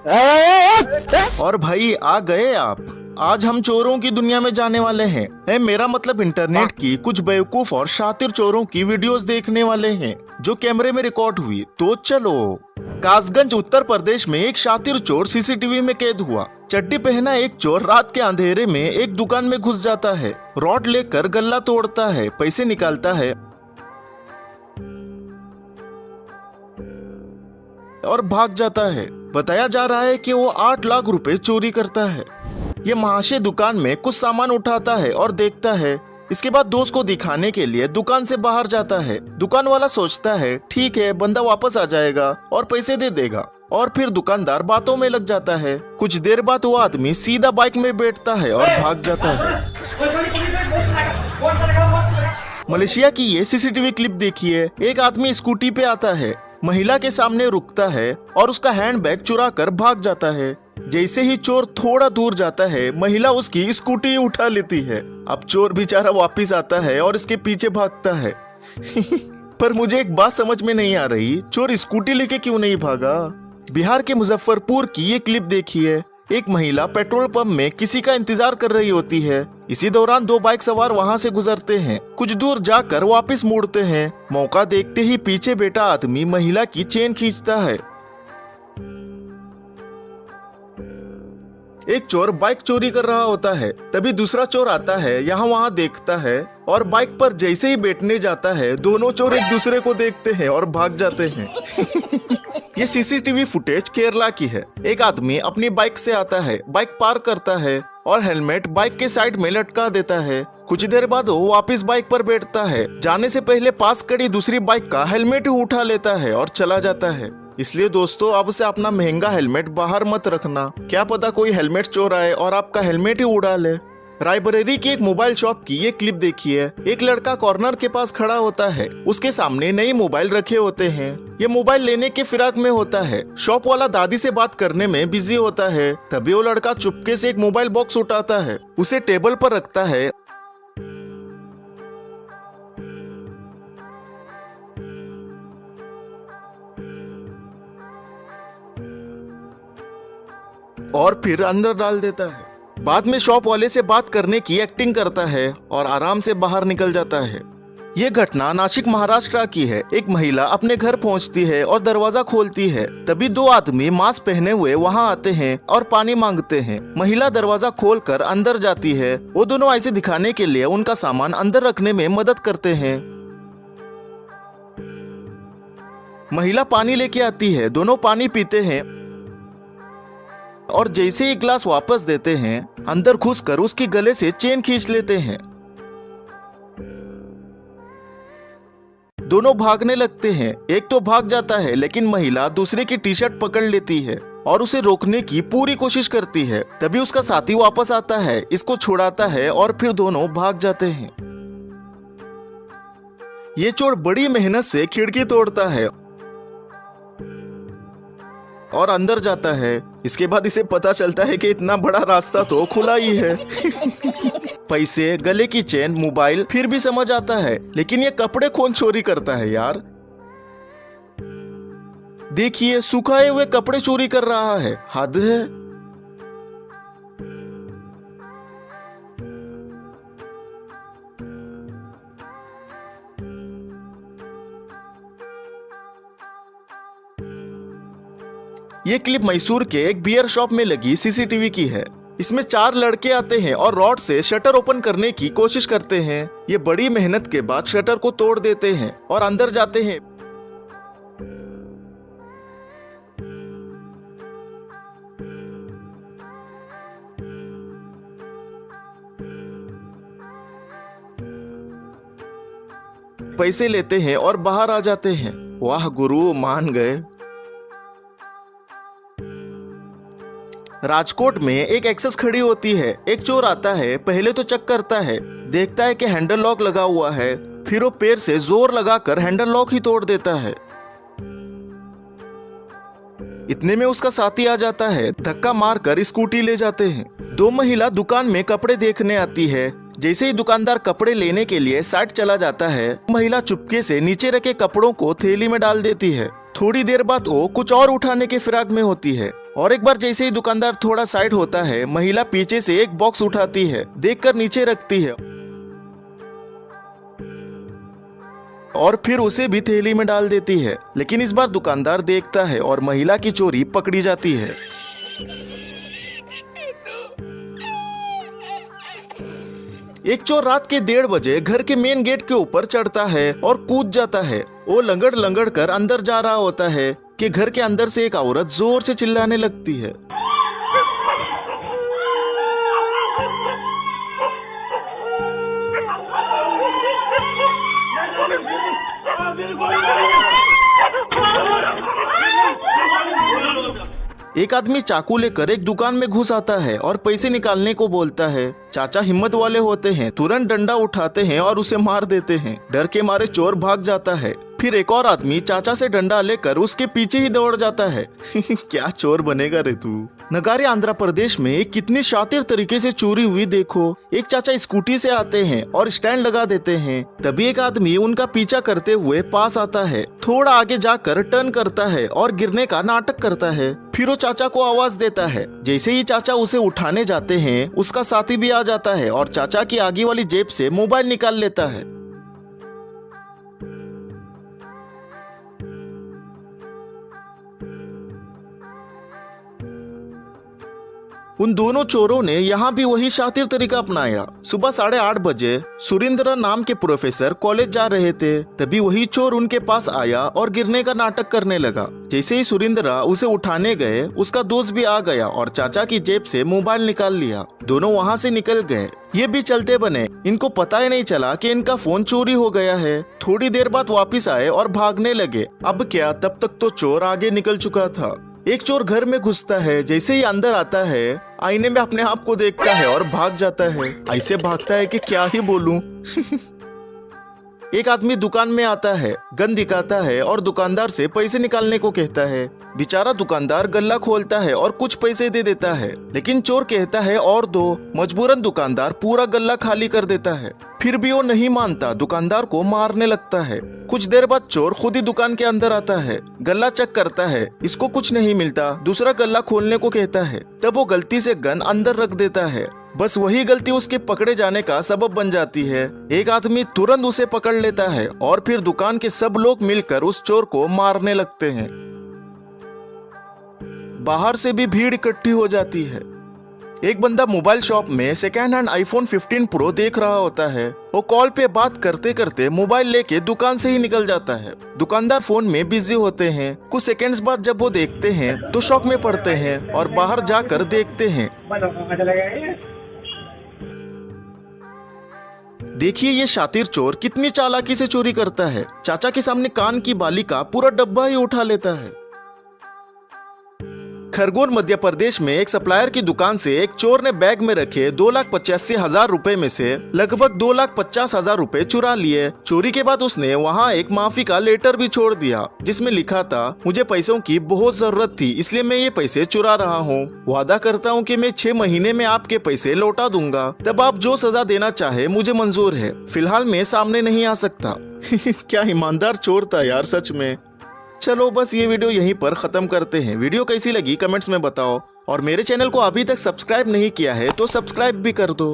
और भाई आ गए आप। आज हम चोरों की दुनिया में जाने वाले हैं। मेरा मतलब इंटरनेट की कुछ बेवकूफ और शातिर चोरों की वीडियोस देखने वाले हैं जो कैमरे में रिकॉर्ड हुई। तो चलो। कासगंज उत्तर प्रदेश में एक शातिर चोर सीसीटीवी में कैद हुआ। चड्डी पहना एक चोर रात के अंधेरे में एक दुकान में घुस जाता है, रॉड लेकर गल्ला तोड़ता है, पैसे निकालता है और भाग जाता है। बताया जा रहा है कि वो 8 लाख रुपए चोरी करता है। ये महाशय दुकान में कुछ सामान उठाता है और देखता है। इसके बाद दोस्त को दिखाने के लिए दुकान से बाहर जाता है। दुकान वाला सोचता है ठीक है, बंदा वापस आ जाएगा और पैसे दे देगा, और फिर दुकानदार बातों में लग जाता है। कुछ देर बाद वो आदमी सीधा बाइक में बैठता है और भाग जाता है। मलेशिया की ये सीसीटीवी क्लिप देखिए। एक आदमी स्कूटी पे आता है, महिला के सामने रुकता है और उसका हैंडबैग चुरा कर भाग जाता है। जैसे ही चोर थोड़ा दूर जाता है, महिला उसकी स्कूटी उठा लेती है। अब चोर बेचारा वापस आता है और इसके पीछे भागता है। पर मुझे एक बात समझ में नहीं आ रही, चोर स्कूटी लेके क्यों नहीं भागा? बिहार के मुजफ्फरपुर की ये क्लिप देखिए। एक महिला पेट्रोल पंप में किसी का इंतजार कर रही होती है। इसी दौरान 2 बाइक सवार वहां से गुजरते हैं। कुछ दूर जाकर वापस मुड़ते हैं। मौका देखते ही पीछे बैठा आदमी महिला की चेन खींचता है। एक चोर बाइक चोरी कर रहा होता है, तभी दूसरा चोर आता है, यहाँ वहाँ देखता है और बाइक पर जैसे ही बैठने जाता है, दोनों चोर एक दूसरे को देखते हैं और भाग जाते हैं। ये सीसीटीवी फुटेज केरला की है। एक आदमी अपनी बाइक से आता है, बाइक पार्क करता है और हेलमेट बाइक के साइड में लटका देता है। कुछ देर बाद वो वापस बाइक पर बैठता है। जाने से पहले पास खड़ी दूसरी बाइक का हेलमेट ही उठा लेता है और चला जाता है। इसलिए दोस्तों, अब से अपना महंगा हेलमेट बाहर मत रखना, क्या पता कोई हेलमेट चोर आए और आपका हेलमेट ही उड़ा ले। रायबरेली की एक मोबाइल शॉप की ये क्लिप देखिए। एक लड़का कॉर्नर के पास खड़ा होता है, उसके सामने नए मोबाइल रखे होते हैं। ये मोबाइल लेने के फिराक में होता है। शॉप वाला दादी से बात करने में बिजी होता है। तभी वो लड़का चुपके से एक मोबाइल बॉक्स उठाता है, उसे टेबल पर रखता है और फिर अंदर डाल देता है। बाद में शॉप वाले से बात करने की एक्टिंग करता है और आराम से बाहर निकल जाता है। ये घटना नासिक महाराष्ट्र की है। एक महिला अपने घर पहुंचती है और दरवाजा खोलती है। तभी 2 आदमी मास्क पहने हुए वहां आते हैं और पानी मांगते हैं। महिला दरवाजा खोलकर अंदर जाती है। वो दोनों ऐसे दिखाने के लिए उनका सामान अंदर रखने में मदद करते हैं। महिला पानी लेके आती है, दोनों पानी पीते हैं और जैसे ही ग्लास वापस देते हैं, अंदर घुसकर उसके गले से चेन खींच लेते हैं। दोनों भागने लगते हैं। एक तो भाग जाता है, लेकिन महिला दूसरे की टी शर्ट पकड़ लेती है और उसे रोकने की पूरी कोशिश करती है। तभी उसका साथी वापस आता है, इसको छुड़ाता है और फिर दोनों भाग जाते हैं। ये चोर बड़ी मेहनत से खिड़की तोड़ता है और अंदर जाता है। इसके बाद इसे पता चलता है कि इतना बड़ा रास्ता तो खुला ही है। पैसे, गले की चेन, मोबाइल, फिर भी समझ आता है, लेकिन ये कपड़े कौन चोरी करता है यार? देखिए, सुखाए हुए कपड़े चोरी कर रहा है, हद है। ये क्लिप मैसूर के एक बियर शॉप में लगी सीसीटीवी की है। इसमें 4 लड़के आते हैं और रॉड से शटर ओपन करने की कोशिश करते हैं। ये बड़ी मेहनत के बाद शटर को तोड़ देते हैं और अंदर जाते हैं। पैसे लेते हैं और बाहर आ जाते हैं। वाह गुरु, मान गए। राजकोट में एक एक्सेस खड़ी होती है। एक चोर आता है, पहले तो चेक करता है, देखता है कि हैंडल लॉक लगा हुआ है। फिर वो पैर से जोर लगाकर हैंडल लॉक ही तोड़ देता है। इतने में उसका साथी आ जाता है, धक्का मारकर स्कूटी ले जाते हैं। 2 महिला दुकान में कपड़े देखने आती है। जैसे ही दुकानदार कपड़े लेने के लिए साइड चला जाता है, महिला चुपके से नीचे रखे कपड़ों को थैली में डाल देती है। थोड़ी देर बाद वो कुछ और उठाने के फिराक में होती है। और एक बार जैसे ही दुकानदार थोड़ा साइड होता है, महिला पीछे से एक बॉक्स उठाती है, देखकर नीचे रखती है और फिर उसे भी थैली में डाल देती है। लेकिन इस बार दुकानदार देखता है और महिला की चोरी पकड़ी जाती है। एक चोर रात के 1:30 बजे घर के मेन गेट के ऊपर चढ़ता है और कूद जाता है। वो लंगड़ लंगड़ कर अंदर जा रहा होता है कि घर के अंदर से एक औरत जोर से चिल्लाने लगती है। एक आदमी चाकू लेकर एक दुकान में घुस आता है और पैसे निकालने को बोलता है। चाचा हिम्मत वाले होते हैं, तुरंत डंडा उठाते हैं और उसे मार देते हैं। डर के मारे चोर भाग जाता है। फिर एक और आदमी चाचा से डंडा लेकर उसके पीछे ही दौड़ जाता है। क्या चोर बनेगा रे तू। नगारे आंध्र प्रदेश में कितनी शातिर तरीके से चोरी हुई देखो। एक चाचा स्कूटी से आते हैं और स्टैंड लगा देते हैं। तभी एक आदमी उनका पीछा करते हुए पास आता है, थोड़ा आगे जाकर टर्न करता है और गिरने का नाटक करता है। फिर वो चाचा को आवाज देता है। जैसे ही चाचा उसे उठाने जाते हैं, उसका साथी भी आ जाता है और चाचा की आगे वाली जेब से मोबाइल निकाल लेता है। उन दोनों चोरों ने यहाँ भी वही शातिर तरीका अपनाया। सुबह 8:30 बजे सुरेंद्र नाम के प्रोफेसर कॉलेज जा रहे थे। तभी वही चोर उनके पास आया और गिरने का नाटक करने लगा। जैसे ही सुरेंद्र उसे उठाने गए, उसका दोस्त भी आ गया और चाचा की जेब से मोबाइल निकाल लिया। दोनों वहाँ से निकल गए। ये भी चलते बने। इनको पता ही नहीं चला कि इनका फोन चोरी हो गया है। थोड़ी देर बाद वापिस आए और भागने लगे। अब क्या, तब तक तो चोर आगे निकल चुका था। एक चोर घर में घुसता है। जैसे ही अंदर आता है, आईने में अपने आप को देखता है और भाग जाता है। ऐसे भागता है कि क्या ही बोलूं। एक आदमी दुकान में आता है, गन दिखाता है और दुकानदार से पैसे निकालने को कहता है। बेचारा दुकानदार गल्ला खोलता है और कुछ पैसे दे देता है, लेकिन चोर कहता है और दो। मजबूरन दुकानदार पूरा गल्ला खाली कर देता है। फिर भी वो नहीं मानता, दुकानदार को मारने लगता है। कुछ देर बाद चोर खुद ही दुकान के अंदर आता है, गल्ला चेक करता है, इसको कुछ नहीं मिलता। दूसरा गल्ला खोलने को कहता है। तब वो गलती से गन अंदर रख देता है। बस वही गलती उसके पकड़े जाने का सबब बन जाती है। एक आदमी तुरंत उसे पकड़ लेता है और फिर दुकान के सब लोग मिलकर उस चोर को मारने लगते हैं। बाहर से भी भीड़ इकट्ठी हो जाती है। एक बंदा मोबाइल शॉप में सेकेंड हैंड iPhone 15 Pro देख रहा होता है। वो कॉल पे बात करते करते मोबाइल लेके दुकान से ही निकल जाता है। दुकानदार फोन में बिजी होते हैं। कुछ सेकंड्स बाद जब वो देखते हैं तो शॉक में पड़ते हैं और बाहर जाकर देखते हैं। देखिए ये शातिर चोर कितनी चालाकी से चोरी करता है। चाचा के सामने कान की बाली का पूरा डब्बा ही उठा लेता है। खरगोन मध्य प्रदेश में एक सप्लायर की दुकान से एक चोर ने बैग में रखे 2,85,000 रुपए में से लगभग 2,50,000 रुपए चुरा लिए। चोरी के बाद उसने वहां एक माफी का लेटर भी छोड़ दिया, जिसमें लिखा था, मुझे पैसों की बहुत जरूरत थी, इसलिए मैं ये पैसे चुरा रहा हूँ। वादा करता हूँ कि मैं 6 महीने में आपके पैसे लौटा दूंगा। तब आप जो सजा देना चाहे मुझे मंजूर है। फिलहाल मैं सामने नहीं आ सकता। क्या ईमानदार चोर था यार, सच में। चलो बस ये वीडियो यहीं पर खत्म करते हैं। वीडियो कैसी लगी कमेंट्स में बताओ और मेरे चैनल को अभी तक सब्सक्राइब नहीं किया है तो सब्सक्राइब भी कर दो।